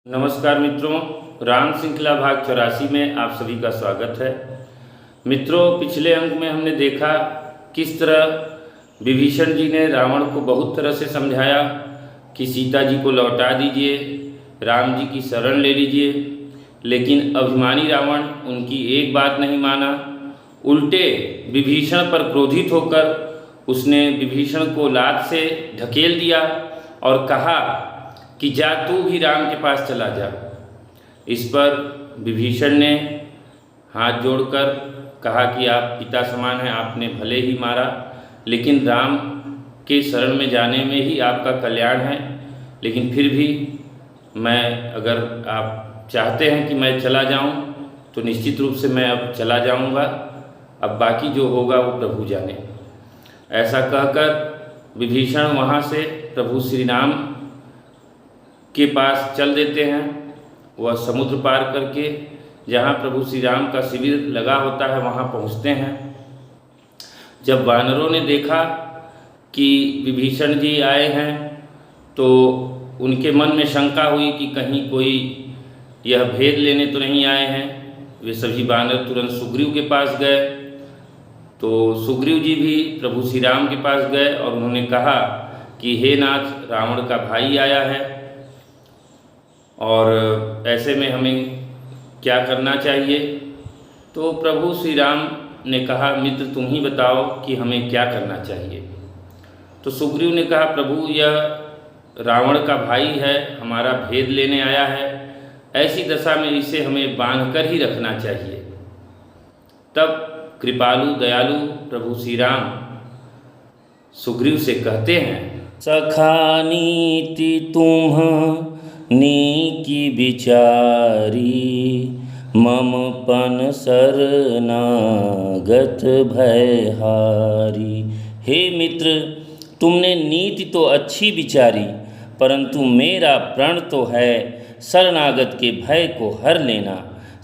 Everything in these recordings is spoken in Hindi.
नमस्कार मित्रों, राम श्रृंखला भाग 84 में आप सभी का स्वागत है। मित्रों, पिछले अंक में हमने देखा किस तरह विभीषण जी ने रावण को बहुत तरह से समझाया कि सीता जी को लौटा दीजिए, राम जी की शरण ले लीजिए, लेकिन अभिमानी रावण उनकी एक बात नहीं माना। उल्टे विभीषण पर क्रोधित होकर उसने विभीषण को लात से ढकेल दिया और कहा कि जा तू भी राम के पास चला जा। इस पर विभीषण ने हाथ जोड़कर कहा कि आप पिता समान हैं, आपने भले ही मारा, लेकिन राम के शरण में जाने में ही आपका कल्याण है। लेकिन फिर भी मैं, अगर आप चाहते हैं कि मैं चला जाऊं, तो निश्चित रूप से मैं अब चला जाऊंगा। अब बाकी जो होगा वो प्रभु जाने। ऐसा कहकर विभीषण वहाँ से प्रभु श्री राम के पास चल देते हैं। वह समुद्र पार करके जहाँ प्रभु श्री राम का शिविर लगा होता है वहाँ पहुँचते हैं। जब वानरों ने देखा कि विभीषण जी आए हैं तो उनके मन में शंका हुई कि कहीं कोई यह भेद लेने तो नहीं आए हैं। वे सभी वानर तुरंत सुग्रीव के पास गए। तो सुग्रीव जी भी प्रभु श्री राम के पास गए और उन्होंने कहा कि हे नाथ, रावण का भाई आया है और ऐसे में हमें क्या करना चाहिए। तो प्रभु श्री राम ने कहा, मित्र तुम ही बताओ कि हमें क्या करना चाहिए। तो सुग्रीव ने कहा, प्रभु यह रावण का भाई है, हमारा भेद लेने आया है, ऐसी दशा में इसे हमें बांध कर ही रखना चाहिए। तब कृपालु दयालु प्रभु श्री राम सुग्रीव से कहते हैं, सखा नीति तुम नीकी विचारी, मम पन शरणागत भयहारी। हे मित्र, तुमने नीति तो अच्छी विचारी, परंतु मेरा प्रण तो है शरणागत के भय को हर लेना।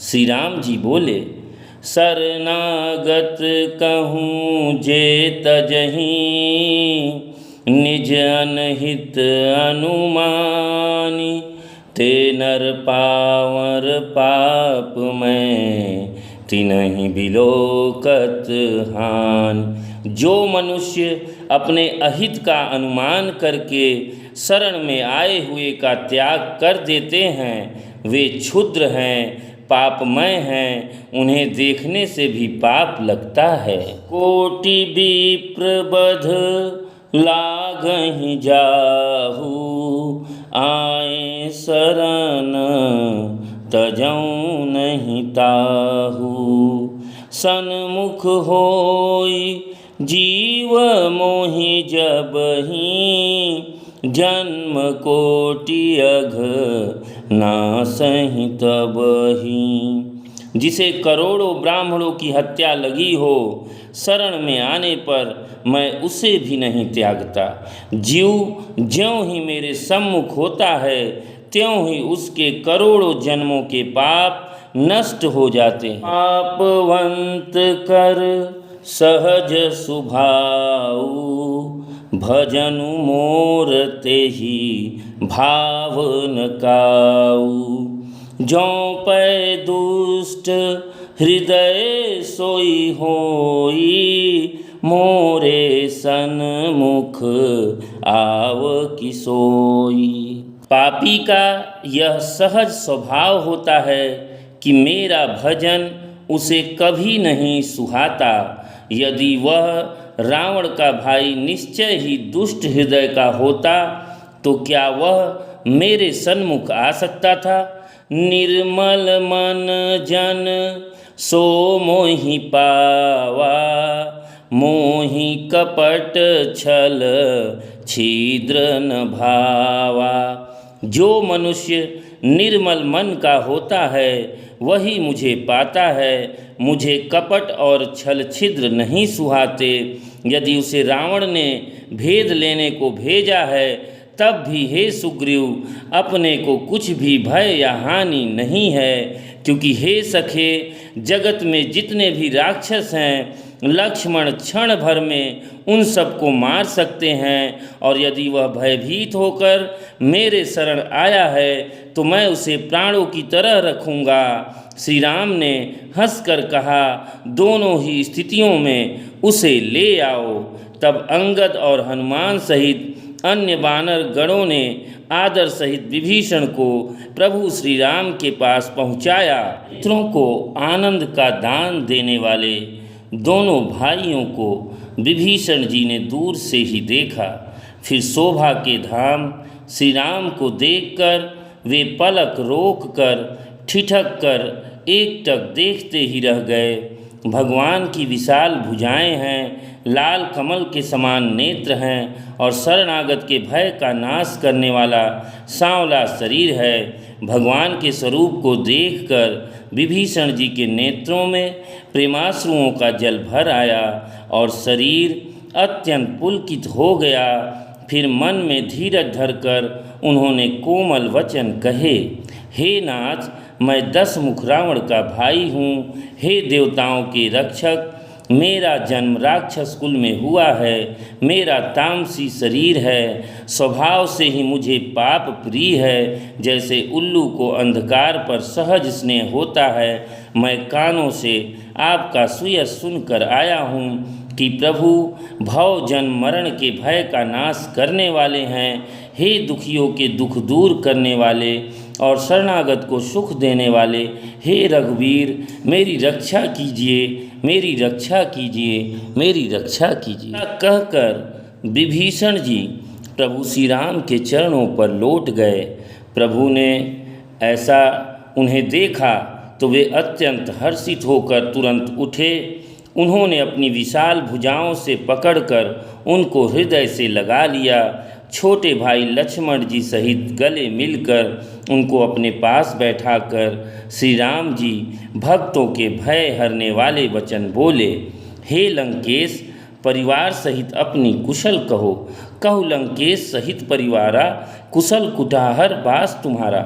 श्री राम जी बोले, शरणागत कहूँ जे तजहीं, निज अनहित अनुमानी, ते नर पावर पाप में, तिन्हि बिलोकत हान। जो मनुष्य अपने अहित का अनुमान करके शरण में आए हुए का त्याग कर देते हैं, वे क्षुद्र हैं, पापमय हैं, उन्हें देखने से भी पाप लगता है। कोटि विप्र बध लागहि जाहू, आए शरण तजौं नहीं ताहू। सन्मुख होई जीव मोहि जबहि, जन्म कोटि अघ नासहि तबहि। जिसे करोड़ों ब्राह्मणों की हत्या लगी हो, शरण में आने पर मैं उसे भी नहीं त्यागता। जीव ज्यों ही मेरे सम्मुख होता है, त्यों ही उसके करोड़ों जन्मों के पाप नष्ट हो जाते हैं। पापवंत कर सहज सुभाऊ, भजनु मोर तेहि भाव न काऊ। जौं पै दुष्ट हृदय सोई होई, मोरे सन्मुख आव कि सोई। पापी का यह सहज स्वभाव होता है कि मेरा भजन उसे कभी नहीं सुहाता। यदि वह रावण का भाई निश्चय ही दुष्ट हृदय का होता तो क्या वह मेरे सन्मुख आ सकता था। निर्मल मन जन सो मोहि पावा, मोहि कपट छल छिद्र न भावा। जो मनुष्य निर्मल मन का होता है वही मुझे पाता है, मुझे कपट और छल छिद्र नहीं सुहाते। यदि उसे रावण ने भेद लेने को भेजा है, तब भी हे सुग्रीव, अपने को कुछ भी भय या हानि नहीं है, क्योंकि हे सखे, जगत में जितने भी राक्षस हैं, लक्ष्मण क्षण भर में उन सबको मार सकते हैं। और यदि वह भयभीत होकर मेरे शरण आया है तो मैं उसे प्राणों की तरह रखूँगा। श्री राम ने हंसकर कहा, दोनों ही स्थितियों में उसे ले आओ। तब अंगद और हनुमान सहित अन्य वानर गणों ने आदर सहित विभीषण को प्रभु श्री राम के पास पहुँचाया। मित्रों को आनंद का दान देने वाले दोनों भाइयों को विभीषण जी ने दूर से ही देखा। फिर शोभा के धाम श्री राम को देखकर वे पलक रोक कर ठिठक कर एकटक देखते ही रह गए। भगवान की विशाल भुजाएं हैं, लाल कमल के समान नेत्र हैं और शरणागत के भय का नाश करने वाला सांवला शरीर है। भगवान के स्वरूप को देखकर विभीषण जी के नेत्रों में प्रेमाश्रुओं का जल भर आया और शरीर अत्यंत पुलकित हो गया। फिर मन में धीरज धरकर उन्होंने कोमल वचन कहे, हे नाथ, मैं 10 मुख रावण का भाई हूँ। हे देवताओं के रक्षक, मेरा जन्म राक्षस कुल में हुआ है। मेरा तामसी शरीर है। स्वभाव से ही मुझे पाप प्रिय है। जैसे उल्लू को अंधकार पर सहज स्नेह होता है, मैं कानों से आपका सुयश सुनकर आया हूँ कि प्रभु भव जन्म मरण के भय का नाश करने वाले हैं। हे दुखियों के दुख दूर करने वाले और शरणागत को सुख देने वाले, हे रघुवीर, मेरी रक्षा कीजिए, मेरी रक्षा कीजिए, मेरी रक्षा कीजिए। कहकर विभीषण जी प्रभु श्री राम के चरणों पर लौट गए। प्रभु ने ऐसा उन्हें देखा तो वे अत्यंत हर्षित होकर तुरंत उठे। उन्होंने अपनी विशाल भुजाओं से पकड़कर उनको हृदय से लगा लिया। छोटे भाई लक्ष्मण जी सहित गले मिलकर उनको अपने पास बैठाकर श्री राम जी भक्तों के भय हरने वाले वचन बोले, हे लंकेश, परिवार सहित अपनी कुशल कहो। कहु लंकेश सहित परिवारा, कुशल कुठाहर बास तुम्हारा।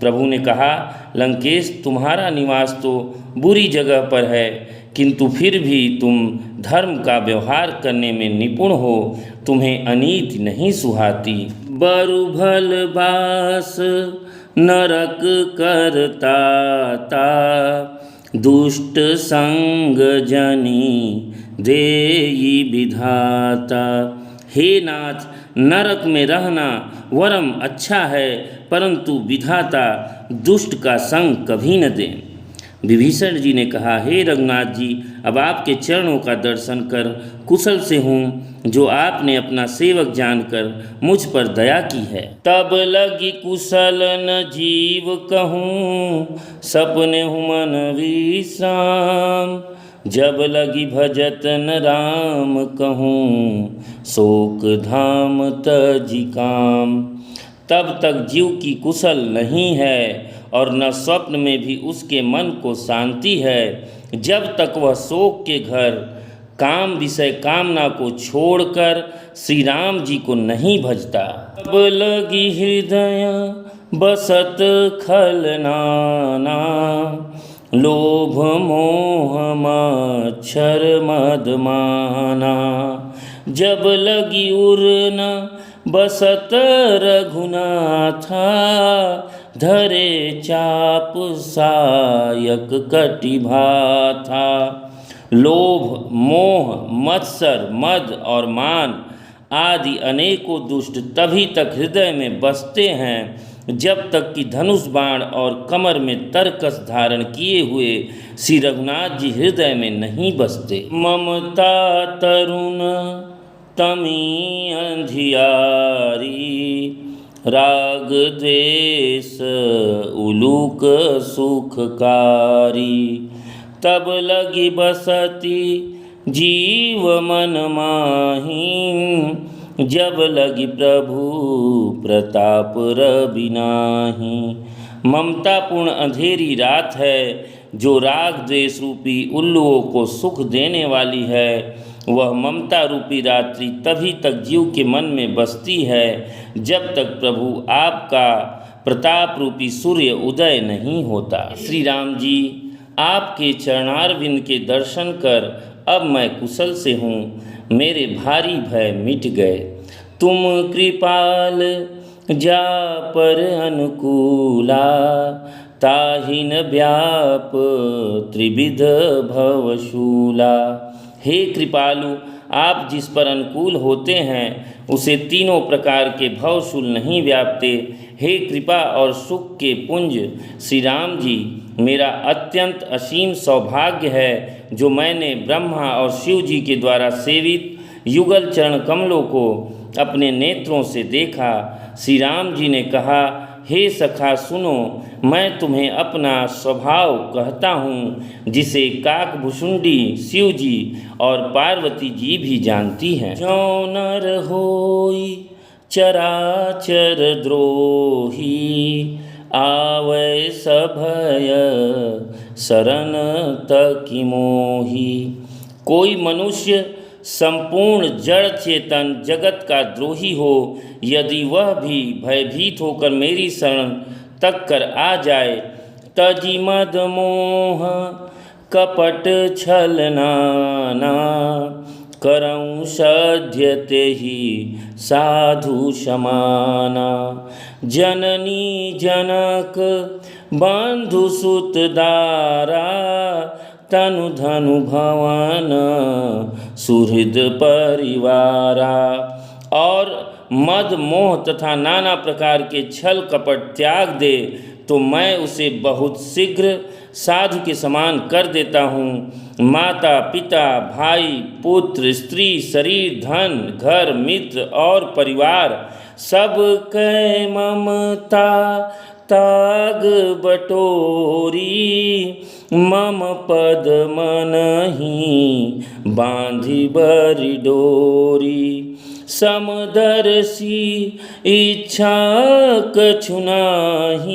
प्रभु ने कहा, लंकेश, तुम्हारा निवास तो बुरी जगह पर है, किंतु फिर भी तुम धर्म का व्यवहार करने में निपुण हो। तुम्हें अनीति नहीं सुहाती। बरु भल बास नरक करता ता, दुष्ट संग जनी देई विधाता। हे नाथ, नरक में रहना वरम अच्छा है, परंतु विधाता दुष्ट का संग कभी न दें। विभीषण जी ने कहा, हे रघुनाथ जी, अब आपके चरणों का दर्शन कर कुशल से हूँ, जो आपने अपना सेवक जानकर मुझ पर दया की है। तब लगी कुशल न जीव कहूँ, सपने हूँ मन विश्राम। जब लगी भजत न राम कहूँ, शोक धाम तजी काम। तब तक जीव की कुशल नहीं है और न स्वप्न में भी उसके मन को शांति है, जब तक वह शोक के घर काम विषय कामना को छोड़कर श्री राम जी को नहीं भजता। अब लगी हृदय बसत खलनाना, लोभ मोह मच्छर मदमाना। जब लगी उड़ना बसत रघुनाथा, धरे चाप सायक कटिभाथा। लोभ मोह मत्सर मद और मान आदि अनेकों दुष्ट तभी तक हृदय में बसते हैं जब तक कि धनुष बाण और कमर में तरकस धारण किए हुए श्री रघुनाथ जी हृदय में नहीं बसते। ममता तरुण तमी अंधियारी, राग द्वेष उलूक सुखकारी। तब लगी बसती जीव मन माही, जब लगी प्रभु प्रताप रविनाही। ममतापूर्ण अंधेरी रात है जो राग द्वेष रूपी उल्लुओं को सुख देने वाली है। वह ममता रूपी रात्रि तभी तक जीव के मन में बसती है जब तक प्रभु आपका प्रताप रूपी सूर्य उदय नहीं होता। श्री राम जी, आपके चरणारविंद के दर्शन कर अब मैं कुशल से हूँ, मेरे भारी भय मिट गए। तुम कृपाल जा पर अनुकूला, ताहि न व्याप त्रिविध भवशूला। हे कृपालु, आप जिस पर अनुकूल होते हैं उसे तीनों प्रकार के भवशूल नहीं व्यापते। हे कृपा और सुख के पुंज श्री राम जी, मेरा अत्यंत असीम सौभाग्य है जो मैंने ब्रह्मा और शिव जी के द्वारा सेवित युगल चरण कमलों को अपने नेत्रों से देखा। श्री राम जी ने कहा, हे सखा सुनो, मैं तुम्हें अपना स्वभाव कहता हूँ जिसे काकभुषुंडी शिव जी और पार्वती जी भी जानती हैं। जो नर होई चराचर द्रोही, आवै सभय शरण तकी मोही। कोई मनुष्य संपूर्ण जड़ चेतन जगत का द्रोही हो, यदि वह भी भयभीत होकर मेरी शरण तक कर आ जाए, तजी मद मोह कपट छल नाना, करऊँ सध्यते ही साधु समाना। जननी जनक बंधु सुत दारा, तनु धनु भवन सुहृद परिवारा। और मद मोह तथा नाना प्रकार के छल कपट त्याग दे तो मैं उसे बहुत शीघ्र साधु के समान कर देता हूँ। माता पिता भाई पुत्र स्त्री शरीर धन घर मित्र और परिवार सब कै ममता ताग बटोरी, मम पद मनहि बांधि बरि डोरी। समदर्शी इच्छा कछु नाहि,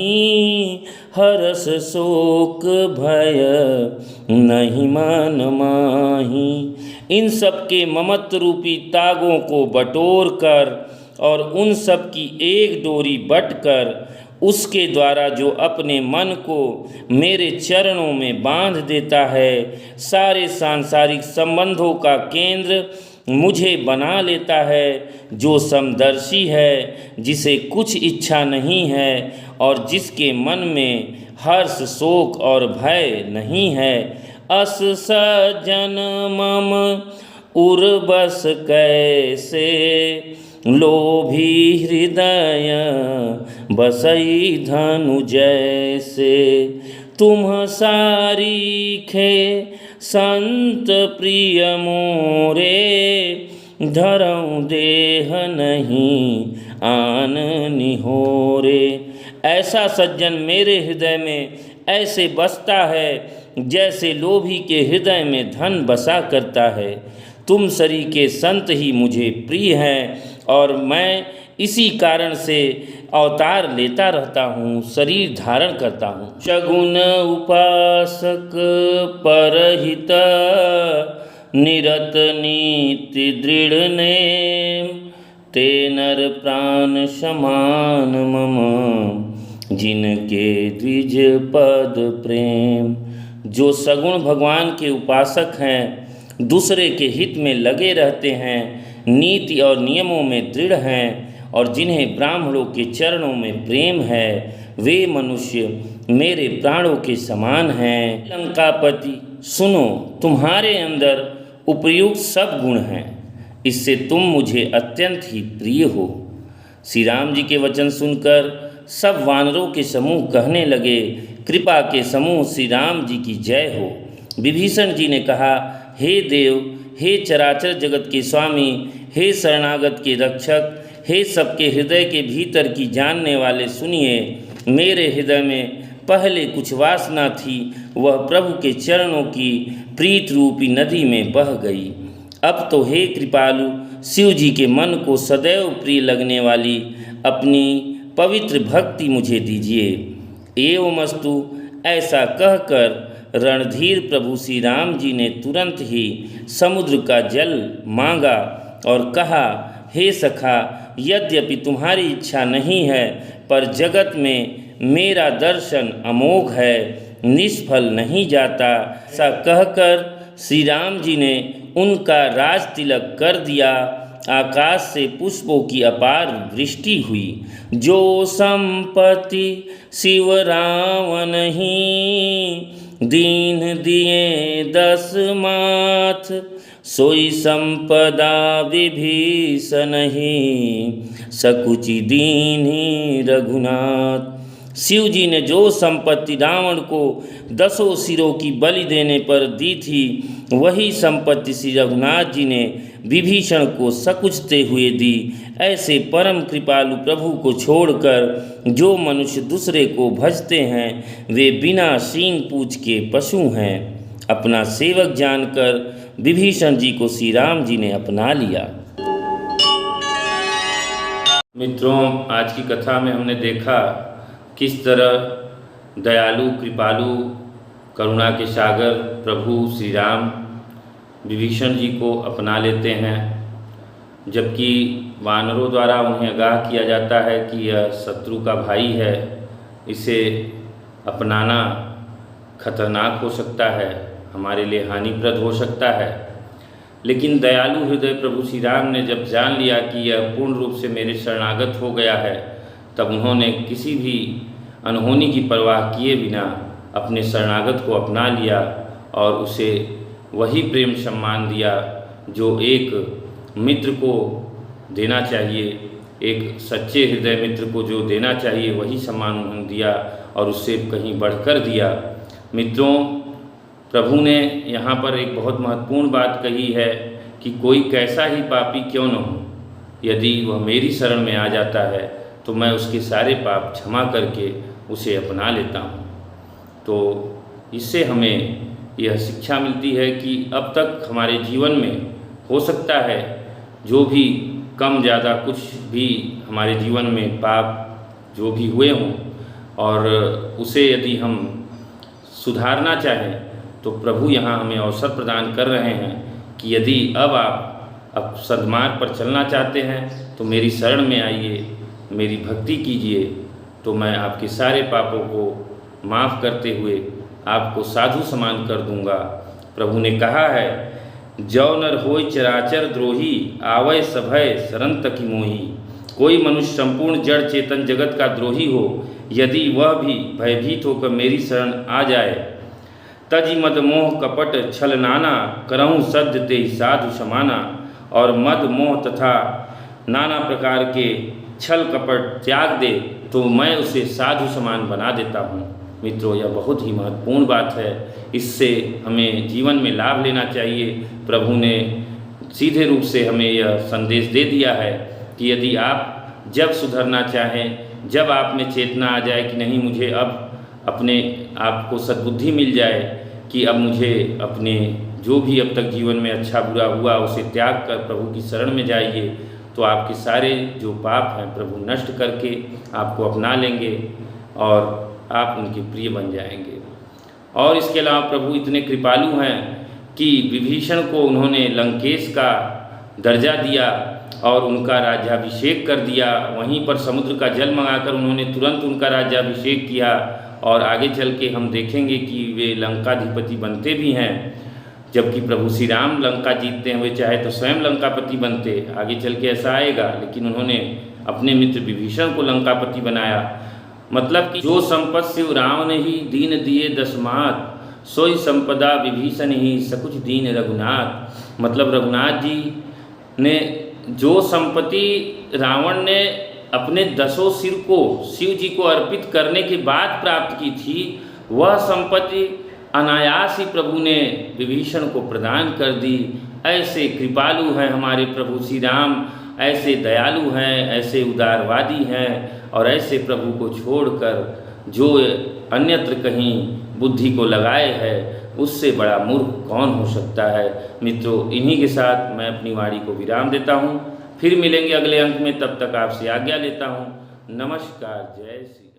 हरस शोक भय नहीं मन माही। इन सब के ममत्व रूपी तागों को बटोर कर और उन सब की एक डोरी बट कर उसके द्वारा जो अपने मन को मेरे चरणों में बांध देता है, सारे सांसारिक संबंधों का केंद्र मुझे बना लेता है, जो समदर्शी है, जिसे कुछ इच्छा नहीं है और जिसके मन में हर्ष शोक और भय नहीं है। अस सज्जन मम उर्बस कैसे, लोभी हृदय बसई धनु जैसे। तुम सारीखे संत प्रिय मोरे, धरऊँ देह नहीं आन निहोरे। ऐसा सज्जन मेरे हृदय में ऐसे बसता है जैसे लोभी के हृदय में धन बसा करता है। तुम सरी के संत ही मुझे प्रिय हैं और मैं इसी कारण से अवतार लेता रहता हूँ, शरीर धारण करता हूँ। शगुन उपासक परहित निरत नीति दृढ़ नेम, ते नर प्राण समान मम जिनके द्विज पद प्रेम। जो सगुण भगवान के उपासक हैं, दूसरे के हित में लगे रहते हैं, नीति और नियमों में दृढ़ हैं और जिन्हें ब्राह्मणों के चरणों में प्रेम है, वे मनुष्य मेरे प्राणों के समान हैं। लंकापति सुनो, तुम्हारे अंदर उपयुक्त सब गुण हैं, इससे तुम मुझे अत्यंत ही प्रिय हो। श्री राम जी के वचन सुनकर सब वानरों के समूह कहने लगे, कृपा के समूह श्री राम जी की जय हो। विभीषण जी ने कहा, हे देव, हे चराचर जगत के स्वामी, हे शरणागत के रक्षक, हे सबके हृदय के भीतर की जानने वाले, सुनिए। मेरे हृदय में पहले कुछ वासना थी, वह प्रभु के चरणों की प्रीत रूपी नदी में बह गई। अब तो हे कृपालु, शिव जी के मन को सदैव प्रिय लगने वाली अपनी पवित्र भक्ति मुझे दीजिए। एवमस्तु, ऐसा कहकर रणधीर प्रभु श्री राम जी ने तुरंत ही समुद्र का जल मांगा और कहा, हे सखा, यद्यपि तुम्हारी इच्छा नहीं है, पर जगत में मेरा दर्शन अमोघ है, निष्फल नहीं जाता। ऐसा कहकर श्री राम जी ने उनका राज तिलक कर दिया आकाश से पुष्पों की अपार वृष्टि हुई। जो संपत्ति शिव रावण ही दीन दिए 10 माथ, सोई संपदा विभीषण ही सकुचि दीन्हि रघुनाथ। शिव जी ने जो संपत्ति रावण को 10 सिरों की बलि देने पर दी थी, वही संपत्ति श्री रघुनाथ जी ने विभीषण को सकुचते हुए दी। ऐसे परम कृपालु प्रभु को छोड़कर जो मनुष्य दूसरे को भजते हैं, वे बिना सींग पूछ के पशु हैं। अपना सेवक जानकर विभीषण जी को श्री राम जी ने अपना लिया। मित्रों, आज की कथा में हमने देखा किस तरह दयालु कृपालु करुणा के सागर प्रभु श्री राम विभीषण जी को अपना लेते हैं, जबकि वानरों द्वारा उन्हें आगाह किया जाता है कि यह शत्रु का भाई है, इसे अपनाना खतरनाक हो सकता है, हमारे लिए हानिप्रद हो सकता है। लेकिन दयालु हृदय प्रभु श्री राम ने जब जान लिया कि यह पूर्ण रूप से मेरे शरणागत हो गया है, तब उन्होंने किसी भी अनहोनी की परवाह किए बिना अपने शरणागत को अपना लिया और उसे वही प्रेम सम्मान दिया जो एक मित्र को देना चाहिए, एक सच्चे हृदय मित्र को जो देना चाहिए वही सम्मान उन्होंने दिया और उससे कहीं बढ़कर दिया। मित्रों, प्रभु ने यहाँ पर एक बहुत महत्वपूर्ण बात कही है कि कोई कैसा ही पापी क्यों न हो, यदि वह मेरी शरण में आ जाता है तो मैं उसके सारे पाप क्षमा करके उसे अपना लेता हूँ। तो इससे हमें यह शिक्षा मिलती है कि अब तक हमारे जीवन में हो सकता है जो भी कम ज़्यादा कुछ भी हमारे जीवन में पाप जो भी हुए हों, और उसे यदि हम सुधारना चाहें तो प्रभु यहाँ हमें अवसर प्रदान कर रहे हैं कि यदि अब सद्मार्ग पर चलना चाहते हैं तो मेरी शरण में आइए, मेरी भक्ति कीजिए, तो मैं आपके सारे पापों को माफ़ करते हुए आपको साधु समान कर दूंगा। प्रभु ने कहा है, जौ नर होय चराचर द्रोही, आवै सभय शरण तकी मोही। कोई मनुष्य संपूर्ण जड़ चेतन जगत का द्रोही हो, यदि वह भी भयभीत होकर मेरी शरण आ जाए, तजि मद मोह कपट छल नाना, करहूँ सद्य ते साधु समाना। और मद मोह तथा नाना प्रकार के छल कपट त्याग दे तो मैं उसे साधु समान बना देता हूँ। मित्रों, यह बहुत ही महत्वपूर्ण बात है, इससे हमें जीवन में लाभ लेना चाहिए। प्रभु ने सीधे रूप से हमें यह संदेश दे दिया है कि यदि आप जब सुधरना चाहें, जब आप में चेतना आ जाए कि नहीं, मुझे अब अपने आप को सद्बुद्धि मिल जाए कि अब मुझे अपने जो भी अब तक जीवन में अच्छा बुरा हुआ उसे त्याग कर प्रभु की शरण में जाइए, तो आपके सारे जो पाप हैं प्रभु नष्ट करके आपको अपना लेंगे और आप उनके प्रिय बन जाएंगे। और इसके अलावा प्रभु इतने कृपालु हैं कि विभीषण को उन्होंने लंकेश का दर्जा दिया और उनका राज्याभिषेक कर दिया। वहीं पर समुद्र का जल मंगाकर उन्होंने तुरंत उनका राज्याभिषेक किया और आगे चल के हम देखेंगे कि वे लंकाधिपति बनते भी हैं। जबकि प्रभु श्री राम लंका जीतते हैं, वे चाहे तो स्वयं लंकापति बनते, आगे चल के ऐसा आएगा, लेकिन उन्होंने अपने मित्र विभीषण को लंकापति बनाया। मतलब कि जो संपत शिव रावण ही दीन दिए 10 मात, सोई संपदा विभीषण ही सकुच दीन रघुनाथ। मतलब रघुनाथ जी ने जो संपत्ति रावण ने अपने 10 सिर को शिव जी को अर्पित करने के बाद प्राप्त की थी, वह संपत्ति अनायास ही प्रभु ने विभीषण को प्रदान कर दी। ऐसे कृपालु हैं हमारे प्रभु श्री राम, ऐसे दयालु हैं, ऐसे उदारवादी हैं, और ऐसे प्रभु को छोड़कर जो अन्यत्र कहीं बुद्धि को लगाए है, उससे बड़ा मूर्ख कौन हो सकता है। मित्रों, इन्हीं के साथ मैं अपनी वाणी को विराम देता हूँ। फिर मिलेंगे अगले अंक में, तब तक आपसे आज्ञा लेता हूँ। नमस्कार, जय श्री।